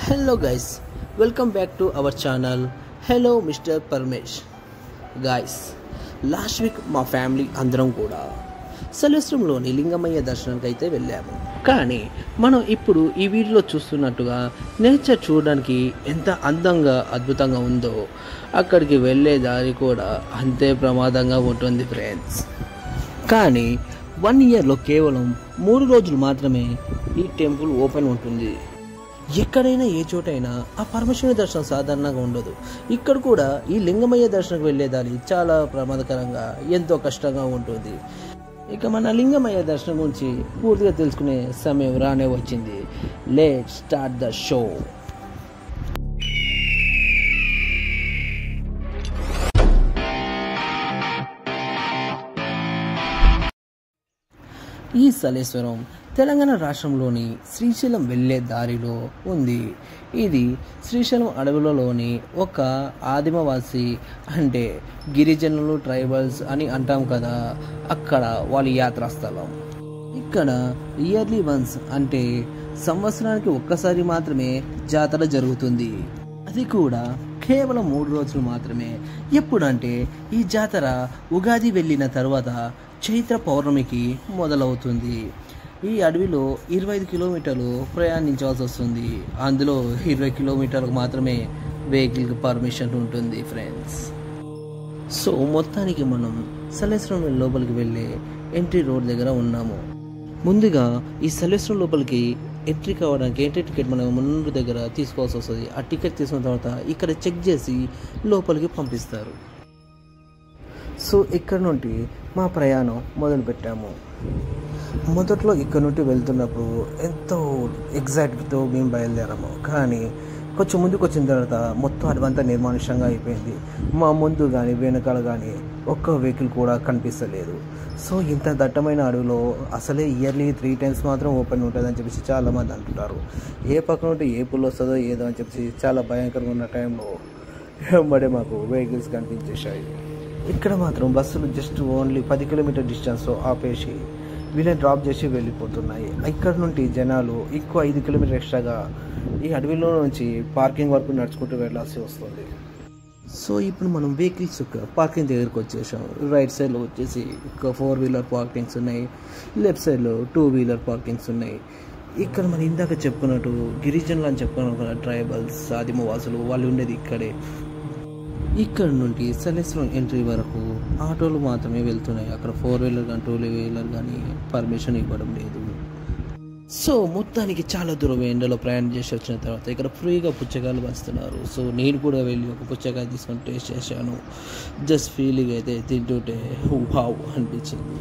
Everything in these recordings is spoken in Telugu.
Hello guys, welcome back to our channel. Hello Mr. Parmesh. Guys, last week మా ఫ్యామిలీ అందరం కూడా సలేశ్వరంలోని లింగమయ్య దర్శనానికి అయితే వెళ్ళాము. కానీ మనం ఇప్పుడు ఈ వీడియోలో చూస్తున్నట్టుగా నేచర్ చూడడానికి ఎంత అందంగా అద్భుతంగా ఉందో అక్కడికి వెళ్ళే దారి కూడా అంతే ప్రమాదంగా ఉంటుంది ఫ్రెండ్స్. కానీ 1 ఇయర్లో కేవలం 3 రోజులు మాత్రమే ఈ టెంపుల్ ఓపెన్ ఉంటుంది. ఎక్కడైనా ఏ చోటైనా ఆ పరమశివుని దర్శనం సాధారణంగా ఉండదు. ఇక్కడ కూడా ఈ లింగమయ్య దర్శనకు వెళ్ళేదాన్ని చాలా ప్రమాదకరంగా ఎంతో కష్టంగా ఉంటుంది. ఇక మన లింగమయ్య దర్శనం గురించి పూర్తిగా తెలుసుకునే సమయం రానే వచ్చింది. Let's start the show. ఈ సలేశ్వరం తెలంగాణ రాష్ట్రంలోని శ్రీశైలం వెళ్ళే దారిలో ఉంది. ఇది శ్రీశైలం అడవులలోని ఒక ఆదిమవాసి అంటే గిరిజనులు ట్రైబల్స్ అని అంటాం కదా, అక్కడ వాళ్ళ యాత్రా స్థలం. ఇక్కడ ఇయర్లీ వన్స్ అంటే సంవత్సరానికి ఒక్కసారి మాత్రమే జాతర జరుగుతుంది. అది కూడా కేవలం 3 రోజులు మాత్రమే. ఎప్పుడంటే ఈ జాతర ఉగాది వెళ్ళిన తర్వాత చైత్ర పౌర్ణమికి మొదలవుతుంది. ఈ అడవిలో 25 కిలోమీటర్లు ప్రయాణించాల్సి వస్తుంది. అందులో 20 కిలోమీటర్లకు మాత్రమే వెహికల్కి పర్మిషన్ ఉంటుంది ఫ్రెండ్స్. సో మొత్తానికి మనం సలేశ్వరం లోపలికి వెళ్ళే ఎంట్రీ రోడ్ దగ్గర ఉన్నాము. ముందుగా ఈ సలేశ్వరం లోపలికి ఎంట్రీ కావడానికి ఎంట్రీ టికెట్ మనం ముందు దగ్గర తీసుకోవాల్సి వస్తుంది. ఆ టికెట్ తీసుకున్న తర్వాత ఇక్కడ చెక్ చేసి లోపలికి పంపిస్తారు. సో ఇక్కడ నుండి మా ప్రయాణం మొదలుపెట్టాము. మొదట్లో ఇక్కడ నుండి వెళ్తున్నప్పుడు ఎంతో ఎగ్జైట్తో మేము బయలుదేరాము. కానీ కొంచెం ముందుకు వచ్చిన తర్వాత మొత్తం అడవంతా నిర్మానుష్యంగా అయిపోయింది. మా ముందు కానీ వెనకాల కానీ ఒక్క వెహికల్ కూడా కనిపిస్తలేదు. సో ఇంత దట్టమైన అడవిలో అసలే ఇయర్లీ 3 times మాత్రం ఓపెన్ ఉంటుందని చెప్పేసి చాలామంది అంటుంటారు. ఏ పక్క నుండి ఏ పుల్ వస్తుందో ఏదో అని చెప్పేసి చాలా భయంకరంగా ఉన్న టైంలో వెంబడే మాకు వెహికల్స్ కనిపించేశాయి. ఇక్కడ మాత్రం బస్సులు జస్ట్ ఓన్లీ 10 కిలోమీటర్ డిస్టెన్స్లో ఆపేసి వీళ్ళని డ్రాప్ చేసి వెళ్ళిపోతున్నాయి. ఇక్కడ నుండి జనాలు ఎక్కువ 5 కిలోమీటర్ ఎక్స్ట్రాగా ఈ అడవిలో నుంచి పార్కింగ్ వరకు నడుచుకుంటూ వెళ్ళాల్సి వస్తుంది. సో ఇప్పుడు మనం వెహికల్స్ పార్కింగ్ దగ్గరికి వచ్చేసాం. రైట్ సైడ్లో వచ్చేసి 4 వీలర్ పార్కింగ్స్ ఉన్నాయి, లెఫ్ట్ సైడ్లో 2 వీలర్ పార్కింగ్స్ ఉన్నాయి. ఇక్కడ మనం ఇందాక చెప్పుకున్నట్టు గిరిజనులు అని చెప్పుకున్నాం కదా, ట్రైబల్స్ ఆదిమవాసులు వాళ్ళు ఉండేది ఇక్కడే. ఇక్కడ నుండి సలేశ్వరం ఎంట్రీ వరకు ఆటోలు మాత్రమే వెళ్తున్నాయి. అక్కడ 4 వీలర్ కానీ 2 వీలర్ కానీ పర్మిషన్ ఇవ్వడం లేదు. సో మొత్తానికి చాలా దూరం ఎండలో ప్రయాణం చేసి వచ్చిన తర్వాత ఇక్కడ ఫ్రీగా పుచ్చకాయలు వస్తున్నారు. సో నేను కూడా వెళ్ళి ఒక పుచ్చకాయ తీసుకొని టేస్ట్ చేశాను. జస్ట్ ఫీలింగ్ అయితే తింటుంటే వావ్ అనిపించింది.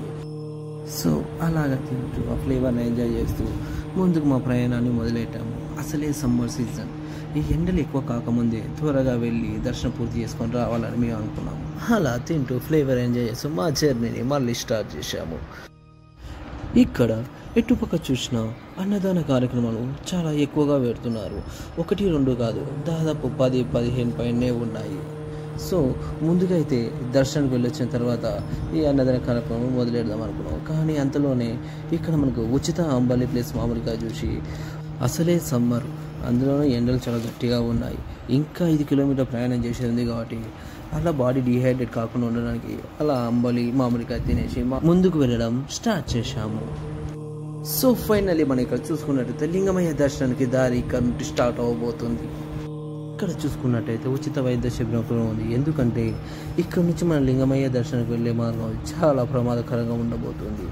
సో అలాగా తింటూ ఆ ఫ్లేవర్ని ఎంజాయ్ చేస్తూ ముందుకు మా ప్రయాణాన్ని మొదలెట్టాము. అసలే సమ్మర్ సీజన్, ఈ ఎండలు ఎక్కువ కాకముందే త్వరగా వెళ్ళి దర్శనం పూర్తి చేసుకొని రావాలని మేము అనుకున్నాము. అలా తింటూ ఫ్లేవర్ ఎంజాయ్ చేస్తూ మా జర్నీని మళ్ళీ స్టార్ట్ చేశాము. ఇక్కడ ఎటుపక్క చూసినా అన్నదాన కార్యక్రమాలు చాలా ఎక్కువగా పెడుతున్నారు. 1, 2 కాదు, దాదాపు 10, 15 పైనే ఉన్నాయి. సో ముందుగా అయితే దర్శనానికి వెళ్ళొచ్చిన తర్వాత ఈ అన్నదాన కార్యక్రమం మొదలెడదాం అనుకున్నాం. కానీ అంతలోనే ఇక్కడ మనకు ఉచిత అంబలి ప్లేస్ మామూలుగా చూసి అసలే సమ్మర్, అందులోనూ ఎండలు చాలా గట్టిగా ఉన్నాయి. ఇంకా 5 కిలోమీటర్ ప్రయాణం చేసేది ఉంది కాబట్టి అలా బాడీ డిహైడ్రేట్ కాకుండా ఉండడానికి అలా అంబలి మామిడికాయ తినేసి ముందుకు వెళ్ళడం స్టార్ట్ చేశాము. సో ఫైనల్లీ మనం ఇక్కడ చూసుకున్నట్టయితే లింగమయ్య దర్శనానికి దారి ఇక్కడ నుండి స్టార్ట్ అవ్వబోతుంది. ఇక్కడ చూసుకున్నట్టయితే ఉచిత వైద్య శిబిరం కూడా ఉంది. ఎందుకంటే ఇక్కడ నుంచి మన లింగమయ్య దర్శనానికి వెళ్ళే మార్గం చాలా ప్రమాదకరంగా ఉండబోతుంది.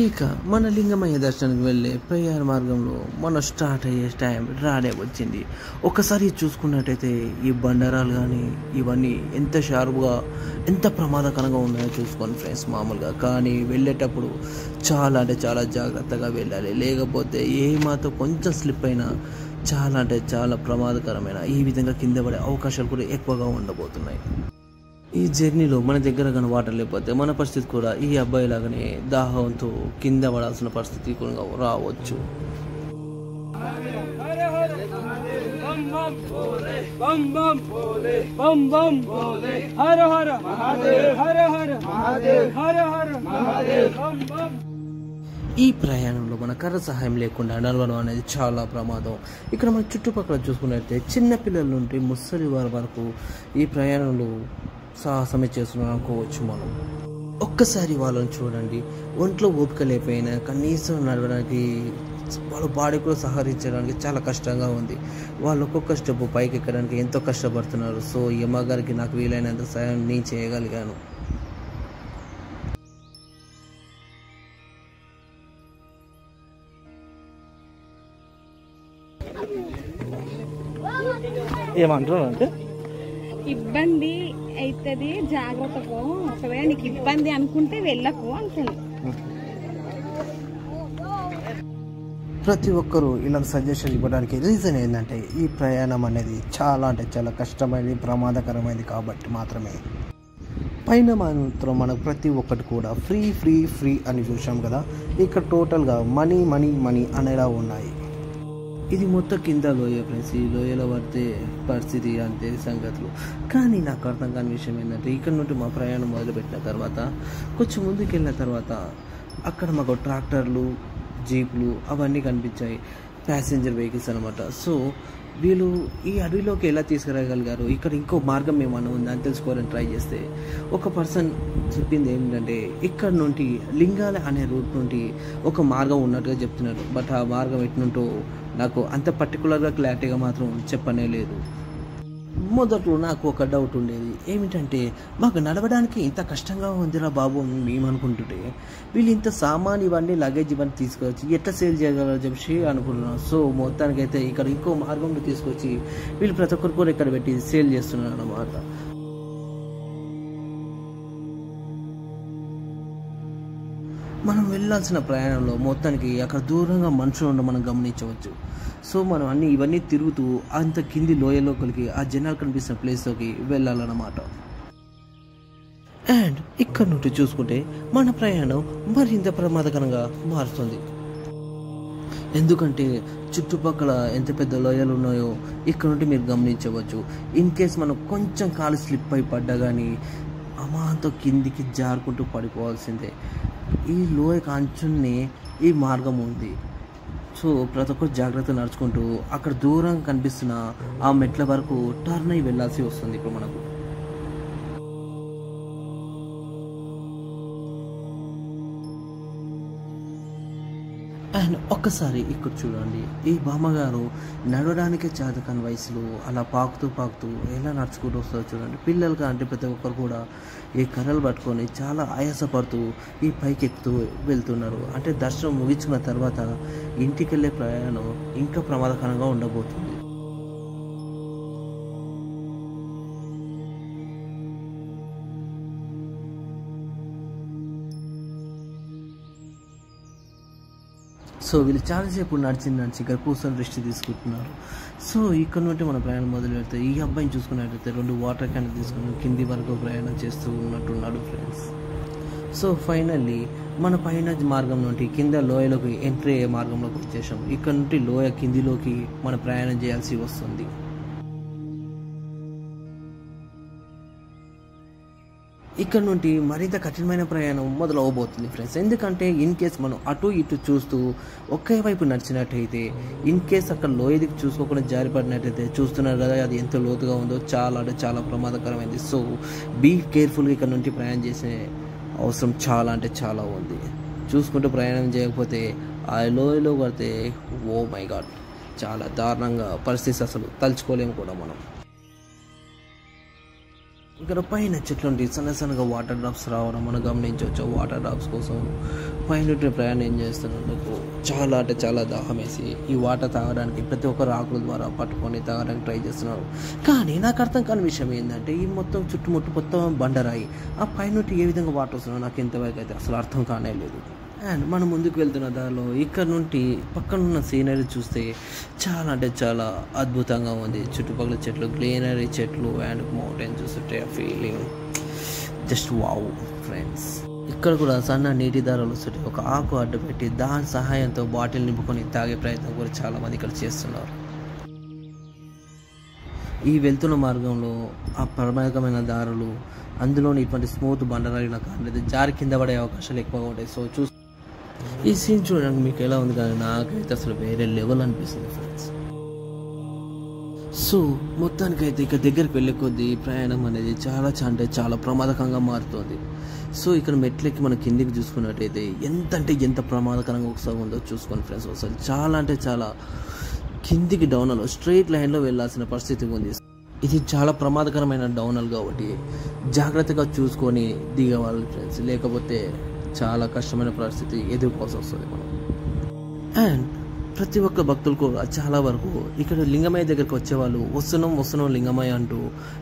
ఇక మన లింగమయ్య దర్శనానికి వెళ్ళే ప్రయాణ మార్గంలో మనం స్టార్ట్ అయ్యే టైం రానే వచ్చింది. ఒకసారి చూసుకున్నట్టయితే ఈ బండరాలు కానీ ఇవన్నీ ఎంత షార్ప్గా ఎంత ప్రమాదకరంగా ఉన్నాయో చూసుకోండి ఫ్రెండ్స్ మామూలుగా. కానీ వెళ్ళేటప్పుడు చాలా అంటే చాలా జాగ్రత్తగా వెళ్ళాలి. లేకపోతే ఏ మాత్రం కొంచెం స్లిప్ అయినా చాలా అంటే చాలా ప్రమాదకరమైన ఈ విధంగా కింద పడే అవకాశాలు కూడా ఎక్కువగా ఉండబోతున్నాయి. ఈ జర్నీలో మన దగ్గర కానీ వాటర్ లేకపోతే మన పరిస్థితి కూడా ఈ అబ్బాయి లాగానే దాహంతో కింద పడాల్సిన పరిస్థితి కూడా రావచ్చు. ఈ ప్రయాణంలో మన కర్ర సహాయం లేకుండా నడవడం అనేది చాలా ప్రమాదం. ఇక్కడ మన చుట్టుపక్కల చూసుకున్నట్లయితే చిన్నపిల్లల నుండి ముసలి వారి వరకు ఈ ప్రయాణంలో సాహసమే చేస్తున్నాం అనుకోవచ్చు మనం. ఒక్కసారి వాళ్ళని చూడండి, ఒంట్లో ఓపిక లేకపోయినా కనీసం నడవడానికి వాళ్ళ బాడీ కూడా సహకరించడానికి చాలా కష్టంగా ఉంది. వాళ్ళు ఒక్కొక్క స్టెప్ పైకి ఎక్కడానికి ఎంతో కష్టపడుతున్నారు. సో ఈ అమ్మగారికి నాకు వీలైనంత సహాయం నేను చేయగలిగాను. ఏమంటారు అంటే ఇబ్బంది అవుతుంది, జాగ్రత్తగా. ఒకవేళ నీకు ఇబ్బంది అనుకుంటే వెళ్ళకు అంటున్నాను. ప్రతి ఒక్కరూ ఇలాంటి సజెషన్ ఇవ్వడానికి రీజన్ ఏంటంటే ఈ ప్రయాణం అనేది చాలా అంటే చాలా కష్టమైనది, ప్రమాదకరమైనది కాబట్టి మాత్రమే. పైన మాత్రం మనకు ప్రతి ఒక్కటి కూడా ఫ్రీ ఫ్రీ ఫ్రీ అని చూసాం కదా, ఇక్కడ టోటల్గా మనీ మనీ మనీ అనేలా ఉన్నాయి. ఇది మొత్తం కింద లోయ ఫ్రెండ్స్. ఈ లోయలో పడితే పరిస్థితి అంతే సంగతులు. కానీ నాకు అర్థం కాని విషయం ఏంటంటే ఇక్కడ నుండి మా ప్రయాణం మొదలుపెట్టిన తర్వాత కొంచెం ముందుకు వెళ్ళిన తర్వాత అక్కడ మాకు ట్రాక్టర్లు, జీపులు అవన్నీ కనిపించాయి, ప్యాసింజర్ వెహికల్స్ అనమాట. సో వీళ్ళు ఈ అడవిలోకి ఎలా తీసుకురాగలిగారు, ఇక్కడ ఇంకో మార్గం ఏమన్నా ఉందా అని తెలుసుకోవాలని ట్రై చేస్తే ఒక పర్సన్ చెప్పింది ఏంటంటే ఇక్కడ నుండి లింగాల అనే రూట్ నుండి ఒక మార్గం ఉన్నట్టుగా చెప్తున్నారు. బట్ ఆ మార్గం ఎట్నుంటో నాకు అంత పర్టికులర్గా క్లారిటీగా మాత్రం చెప్పనే లేదు. మొదట్లో నాకు ఒక డౌట్ ఉండేది, ఏమిటంటే మాకు నడవడానికి ఇంత కష్టంగా ఉందిరా బాబు మేము అనుకుంటుంటే వీళ్ళు ఇంత సామాన్ ఇవన్నీ లగేజ్ ఇవన్నీ తీసుకొచ్చి ఎట్లా సేల్ చేయగలరో చెప్పి అనుకుంటున్నాను. సో మొత్తానికైతే ఇక్కడ ఇంకో మార్గంలో తీసుకొచ్చి వీళ్ళు ప్రతి ఒక్కరు కూడా ఇక్కడ పెట్టి సేల్ చేస్తున్నారు అన్నమాట. మనం వెళ్ళాల్సిన ప్రయాణంలో మొత్తానికి అక్కడ దూరంగా మనుషులు ఉండడం మనం గమనించవచ్చు. సో మనం ఇవన్నీ తిరుగుతూ అంత కింది లోయలోకి ఆ జనాలు కనిపిస్తున్న ప్లేస్లోకి వెళ్ళాలన్నమాట. అండ్ ఇక్కడ నుండి చూసుకుంటే మన ప్రయాణం మరింత ప్రమాదకరంగా మారుతుంది. ఎందుకంటే చుట్టుపక్కల ఎంత పెద్ద లోయలు ఉన్నాయో ఇక్కడ నుండి మీరు గమనించవచ్చు. ఇన్ కేస్ మనం కొంచెం కాలు స్లిప్ అయి పడ్డా కానీ అమాంతో కిందికి జారుకుంటూ పడిపోవాల్సిందే. ఈ లోయకు అంచున్నే ఈ మార్గం ఉంది. సో ప్రతి ఒక్కరు జాగ్రత్త నడుచుకుంటూ అక్కడ దూరంగా కనిపిస్తున్న ఆ మెట్ల వరకు టర్న్ అయి వెళ్ళాల్సి వస్తుంది ఇప్పుడు మనకు. అండ్ ఒక్కసారి ఇక్కడ చూడండి, ఈ బామ్మగారు నడవడానికే చేతకాని వయసులో అలా పాకుతూ పాకుతూ ఎలా నడుచుకుంటూ వస్తుందో చూడండి. పిల్లలుగా అంటే ప్రతి ఒక్కరు కూడా ఈ కర్రలు పట్టుకొని చాలా ఆయాసపడుతూ ఈ పైకి ఎక్కుతూ వెళ్తున్నారు. అంటే దర్శనం ముగించుకున్న తర్వాత ఇంటికి వెళ్ళే ప్రయాణం ఇంకా ప్రమాదకరంగా ఉండబోతుంది. సో వీళ్ళు చాలాసేపు నడిచి ఇక్కడ కూర్చొని రెస్ట్ తీసుకుంటున్నారు. సో ఇక్కడ నుండి మన ప్రయాణం మొదలు పెడితే ఈ అబ్బాయిని చూసుకున్నట్టయితే 2 వాటర్ క్యాన్ తీసుకుని కింది వరకు ప్రయాణం చేస్తూ ఉన్నట్టున్నాడు ఫ్రెండ్స్. సో ఫైనల్లీ మన పైన మార్గం నుండి కింద లోయలోకి ఎంట్రీ అయ్యే మార్గంలోకి వచ్చేసాం. ఇక్కడ నుండి లోయ కిందిలోకి మన ప్రయాణం చేయాల్సి వస్తుంది. ఇక్కడ నుండి మరింత కఠినమైన ప్రయాణం మొదలవబోతుంది ఫ్రెండ్స్. ఎందుకంటే ఇన్ కేస్ మనం అటు ఇటు చూస్తూ ఒకే వైపు నడిచినట్టయితే, ఇన్ కేస్ అక్కడ లోయదికి చూసుకోకుండా జారిపడినట్టయితే చూస్తున్నారు కదా అది ఎంత లోతుగా ఉందో, చాలా అంటే చాలా ప్రమాదకరమైంది. సో బీ కేర్ఫుల్గా ఇక్కడ నుండి ప్రయాణం చేసే అవసరం చాలా అంటే చాలా ఉంది. చూసుకుంటూ ప్రయాణం చేయకపోతే ఆ లోయలో పడితే ఓ మై గాడ్ చాలా దారుణంగా పరిస్థితి, అసలు తలుచుకోలేము కూడా మనం. ఇక్కడ పైన చెట్లు ఉండి సన్న సన్నగా వాటర్ డ్రాప్స్ రావడం మనం గమనించవచ్చు. వాటర్ డ్రాప్స్ కోసం పైన ప్రయాణం చేస్తున్నందుకు చాలా అంటే చాలా దాహం వేసి ఈ వాటర్ తాగడానికి ప్రతి ఒక్కరు ఆకుల ద్వారా పట్టుకొని తాగడానికి ట్రై చేస్తున్నారు. కానీ నాకు అర్థం కాని విషయం ఏంటంటే ఈ మొత్తం చుట్టుముట్టు మొత్తం బండరాయి, ఆ పైన ఏ విధంగా వాటర్ వస్తున్నాయో నాకు ఇంతవరకు అయితే అసలు అర్థం కానే లేదు. అండ్ మనం ముందుకు వెళ్తున్న దారిలో ఇక్కడ నుండి పక్కనున్న సీనరీ చూస్తే చాలా అంటే చాలా అద్భుతంగా ఉంది. చుట్టుపక్కల చెట్లు, గ్రీనరీ చెట్లు అండ్ మౌంటైన్ చూస్తుంటే ఆ ఫీలింగ్ జస్ట్ వావ్ ఫ్రెండ్స్. ఇక్కడ కూడా సన్న నీటి దారాలు వస్తుంటే ఒక ఆకు అడ్డు పెట్టి దాని సహాయంతో బాటిల్ నింపుకొని తాగే ప్రయత్నం కూడా చాలామంది ఇక్కడ చేస్తున్నారు. ఈ వెళ్తున్న మార్గంలో ఆ ప్రమాదకమైన దారులు, అందులోని ఇటువంటి స్మూత్ బండరాయిన కారణం జారి కింద పడే అవకాశాలు ఎక్కువగా ఉంటాయి. సో ఈ సీన్ చూడడానికి మీకు ఎలా ఉంది, కానీ నాకైతే అసలు వేరే లెవెల్ అనిపిస్తుంది ఫ్రెండ్స్. సో మొత్తానికైతే ఇక దగ్గరికి వెళ్ళే కొద్దీ ప్రయాణం అనేది చాలా అంటే చాలా ప్రమాదకంగా మారుతుంది. సో ఇక్కడ మెట్లెక్కి మనం కిందికి చూసుకున్నట్టయితే ఎంత ప్రమాదకరంగా ఒకసారి ఉందో చూసుకోండి ఫ్రెండ్స్. ఒకసారి చాలా అంటే చాలా కిందికి డౌన్లో స్ట్రైట్ లైన్లో వెళ్ళాల్సిన పరిస్థితి ఉంది. ఇది చాలా ప్రమాదకరమైన డౌనల్ కాబట్టి జాగ్రత్తగా చూసుకొని దిగవాలి ఫ్రెండ్స్, లేకపోతే చాలా కష్టమైన పరిస్థితి ఎదుర్కోవాల్సి వస్తుంది మనం. అండ్ ప్రతి ఒక్క భక్తులు కూడా చాలా వరకు ఇక్కడ లింగమయ్య దగ్గరికి వచ్చేవాళ్ళు వస్తున్నాం లింగమయ్య అంటూ,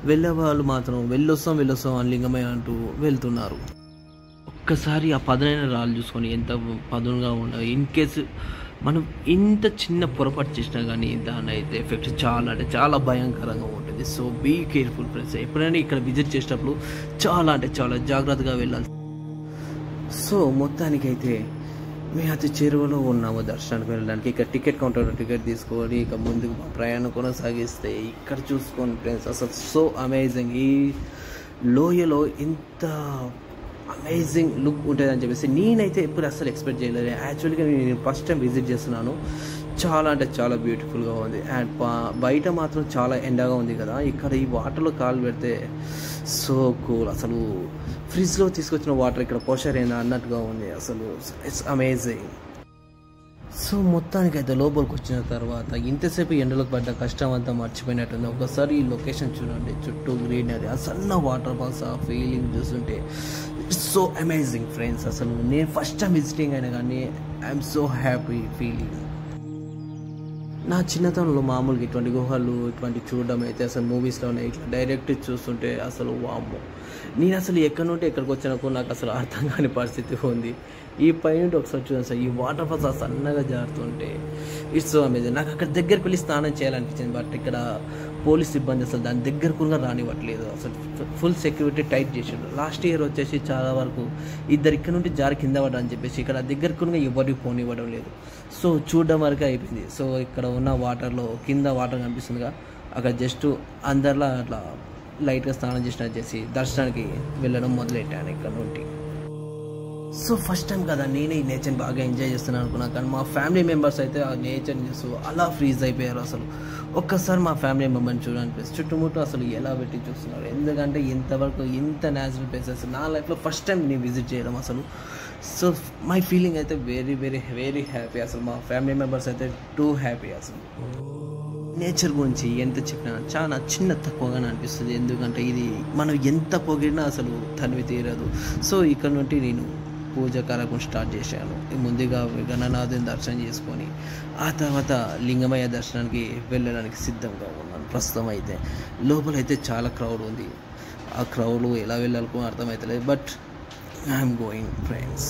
వెళ్ళేవాళ్ళు మాత్రం వెళ్ళొస్తాం అని లింగమయ్య అంటూ వెళ్తున్నారు. ఒక్కసారి ఆ పదునైన రాళ్ళు చూసుకొని ఎంత పదునుగా ఉన్నాయి. ఇన్ కేసు మనం ఇంత చిన్న పొరపాటు చేసినా కానీ దాని అయితే ఎఫెక్ట్ చాలా అంటే చాలా భయంకరంగా ఉంటుంది. So be careful friends. ఎప్పుడైనా ఇక్కడ విజిట్ చేసేటప్పుడు చాలా అంటే చాలా జాగ్రత్తగా వెళ్ళాలి. సో మొత్తానికైతే మేము అతి చేరువలో ఉన్నాము దర్శనానికి వెళ్ళడానికి. ఇక్కడ టికెట్ కౌంటర్లో టికెట్ తీసుకొని ఇక ముందుకు ప్రయాణం కొనసాగిస్తే ఇక్కడ చూసుకోండి ఫ్రెండ్స్, అసలు సో అమేజింగ్. ఈ లోయలో ఇంత అమేజింగ్ లుక్ ఉంటుందని చెప్పేసి నేనైతే ఎప్పుడు అసలు ఎక్స్పెక్ట్ చేయలేదు. యాక్చువల్గా నేను ఫస్ట్ టైం విజిట్ చేస్తున్నాను. చాలా అంటే చాలా బ్యూటిఫుల్గా ఉంది. అండ్ బయట మాత్రం చాలా ఎండగా ఉంది కదా, ఇక్కడ ఈ వాటర్లో కాలు పెడితే సో కూల్. అసలు ఫ్రిడ్జ్లో తీసుకొచ్చిన వాటర్ ఇక్కడ పోషరైనా అన్నట్టుగా ఉంది. అసలు ఇట్స్ అమేజింగ్. సో మొత్తానికైతే లోపలికి వచ్చిన తర్వాత ఇంతసేపు ఎండలకు పడ్డ కష్టం అంతా మర్చిపోయినట్టుంది. ఒకసారి ఈ లొకేషన్ చూడండి, చుట్టూ గ్రీనరీ, ఆ సన్న వాటర్ ఫాల్స్, ఆ ఫీలింగ్ చూస్తుంటే ఇట్స్ సో అమేజింగ్ ఫ్రెండ్స్. అసలు నేను ఫస్ట్ టైం విజిటింగ్ అయినా కానీ ఐఎమ్ సో హ్యాపీ ఫీలింగ్. నా చిన్నతనంలో మామూలుగా ఇటువంటి గుహలు ఇటువంటి చూడడం అయితే అసలు మూవీస్లోనే ఇట్లా డైరెక్ట్ చూస్తుంటే అసలు వామ్మో, నేను అసలు ఎక్కడి నుండి ఎక్కడికి వచ్చినాకో నాకు అసలు అర్థం కాని పరిస్థితి ఉంది. ఈ పైన ఒకసారి చూడండి సార్, ఈ వాటర్ ఫాల్స్ ఆ సన్నగా జారుతుంటే ఇట్స్ సో అమేజింగ్. నాకు అక్కడ దగ్గరికి వెళ్ళి స్నానం చేయాలనిపించింది, బట్ ఇక్కడ పోలీస్ సిబ్బంది అసలు దాని దగ్గర కూడా రానివ్వట్లేదు. అసలు ఫుల్ సెక్యూరిటీ టైట్ చేసాడు. లాస్ట్ ఇయర్ వచ్చేసి చాలా వరకు ఇద్దరు ఇక్కడ నుండి జారి కింద పడ్డా అని చెప్పేసి ఇక్కడ దగ్గర కూడా ఎవరికి పోనివ్వడం లేదు. సో చూడడం వరకు అయిపోయింది. సో ఇక్కడ ఉన్న వాటర్లో కింద వాటర్ కనిపిస్తుందిగా, అక్కడ జస్ట్ అందరిలా అట్లా లైట్గా స్నానం చేసినట్టు చేసి దర్శనానికి వెళ్ళడం మొదలెట్టాను ఇక్కడ నుండి. సో ఫస్ట్ టైం కదా నేనే ఈ నేచర్ని బాగా ఎంజాయ్ చేస్తున్నాను అనుకున్నాను, కానీ మా ఫ్యామిలీ మెంబర్స్ అయితే ఆ నేచర్ని చూస్తూ అలా ఫ్రీజ్ అయిపోయారు. అసలు ఒక్కసారి మా ఫ్యామిలీ మెంబర్ని చూడాలనిపిస్తుంది. చుట్టుముట్టు అసలు ఎలా పెట్టి చూస్తున్నారు, ఎందుకంటే ఇంతవరకు ఇంత న్యాచురల్ ప్లేసెస్ నా లైఫ్లో ఫస్ట్ టైం నేను విజిట్ చేయడం అసలు. సో మై ఫీలింగ్ అయితే వెరీ వెరీ వెరీ హ్యాపీ. అసలు మా ఫ్యామిలీ మెంబర్స్ అయితే టూ హ్యాపీ. అసలు నేచర్ గురించి ఎంత చెప్పినా చాలా తక్కువగానే అనిపిస్తుంది, ఎందుకంటే ఇది మనం ఎంత పొగిడినా అసలు తనివి తీరదు. సో ఇక్కడ నుండి నేను పూజ కార్యక్రమం స్టార్ట్ చేశాను. ముందుగా గణనాథుని దర్శనం చేసుకొని ఆ తర్వాత లింగమయ్య దర్శనానికి వెళ్ళడానికి సిద్ధంగా ఉన్నాను. ప్రస్తుతం అయితే లోపలైతే చాలా క్రౌడ్ ఉంది. ఆ క్రౌడ్ ఎలా వెళ్ళాలనుకో అర్థమవుతలేదు, బట్ ఐఎమ్ గోయింగ్ ఫ్రెండ్స్.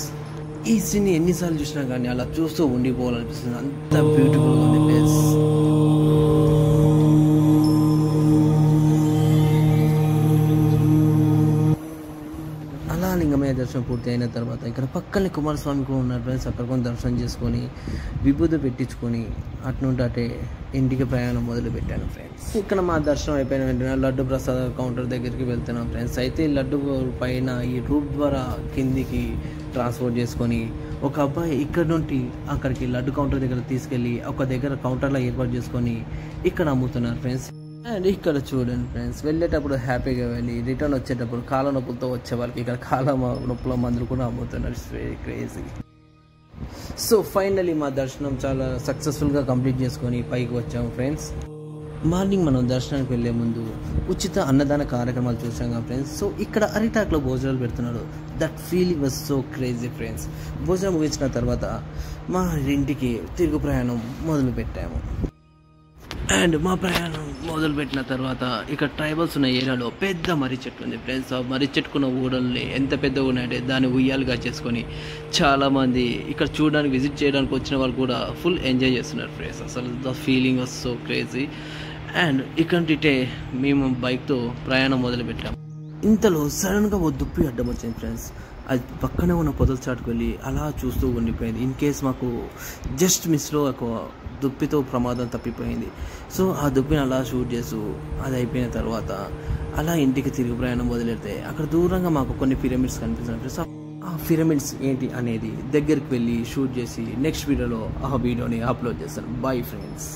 ఈ సీన్ ఎన్నిసార్లు చూసినా కానీ అలా చూస్తూ ఉండిపోవాలనిపిస్తుంది, అంత బ్యూటిఫుల్గా ఉంది ప్లేస్. లింగమయ్య దర్శనం పూర్తి అయిన తర్వాత ఇక్కడ పక్కనే కుమారస్వామి కూడా ఉన్నారు ఫ్రెండ్స్. అక్కడ కొన్ని దర్శనం చేసుకొని విభూతి పెట్టించుకొని అటునుండి అటే ఇంటికి ప్రయాణం మొదలు పెట్టాను ఫ్రెండ్స్. ఇక్కడ మా దర్శనం అయిపోయిన వెంటనే లడ్డు ప్రసాద కౌంటర్ దగ్గరికి వెళ్తున్నాం ఫ్రెండ్స్. అయితే లడ్డు పైన ఈ రూట్ ద్వారా కిందికి ట్రాన్స్పోర్ట్ చేసుకొని ఒక అబ్బాయి ఇక్కడ నుండి అక్కడికి లడ్డు కౌంటర్ దగ్గర తీసుకెళ్ళి ఒక దగ్గర కౌంటర్లో ఏర్పాటు చేసుకొని ఇక్కడ అమ్ముతున్నారు ఫ్రెండ్స్. అండ్ ఇక్కడ చూడండి ఫ్రెండ్స్, వెళ్ళేటప్పుడు హ్యాపీగా వెళ్ళి రిటర్న్ వచ్చేటప్పుడు కాళ్ళ నొప్పులతో వచ్చే వాళ్ళకి ఇక్కడ కాళ్ళ నొప్పుల మందులు కూడా అమ్ముతున్నారు. It's very crazy. So finally మా దర్శనం చాలా సక్సెస్ఫుల్గా కంప్లీట్ చేసుకొని పైకి వచ్చాము ఫ్రెండ్స్. మార్నింగ్ మనం దర్శనానికి వెళ్ళే ముందు ఉచిత అన్నదాన కార్యక్రమాలు చూసాం కదా ఫ్రెండ్స్. సో ఇక్కడ అరిటాక్లో భోజనాలు పెడుతున్నారు. That feeling was so crazy friends. భోజనం ముగించిన తర్వాత మా ఇంటికి తిరుగు ప్రయాణం మొదలు పెట్టాము. అండ్ మా ప్రయాణం మొదలుపెట్టిన తర్వాత ఇక్కడ ట్రైబల్స్ ఉన్న ఏరియాలో పెద్ద మర్రి చెట్టు ఉంది ఫ్రెండ్స్. ఆ మర్రి చెట్టుకున్న ఊడల్ని ఎంత పెద్దగా ఉన్నాయంటే దాన్ని ఉయ్యాలుగా చేసుకొని చాలామంది ఇక్కడ చూడడానికి విజిట్ చేయడానికి వచ్చిన వాళ్ళు కూడా ఫుల్ ఎంజాయ్ చేస్తున్నారు ఫ్రెండ్స్. అసలు the feeling was so crazy. And ఇక్కడిటే మేము బైక్తో ప్రయాణం మొదలుపెట్టాము. ఇంతలో సడన్గా ఓ దుప్పి అడ్డం వచ్చింది ఫ్రెండ్స్. అది పక్కనే ఉన్న పొదల చాటుకు వెళ్ళి అలా చూస్తూ ఉండిపోయింది. ఇన్ కేస్ మాకు జస్ట్ మిస్లో ఒక దుప్పితో ప్రమాదం తప్పిపోయింది. సో ఆ దుప్పిని అలా షూట్ చేస్తూ అది అయిపోయిన తర్వాత అలా ఇంటికి తిరిగి ప్రయాణం మొదలెడితే అక్కడ దూరంగా మాకు కొన్ని పిరమిడ్స్ కనిపిస్తున్నాయి ఫ్రెండ్స్. ఆ పిరమిడ్స్ ఏంటి అనేది దగ్గరికి వెళ్ళి షూట్ చేసి నెక్స్ట్ వీడియోలో ఆ వీడియోని అప్లోడ్ చేస్తాను. Bye friends.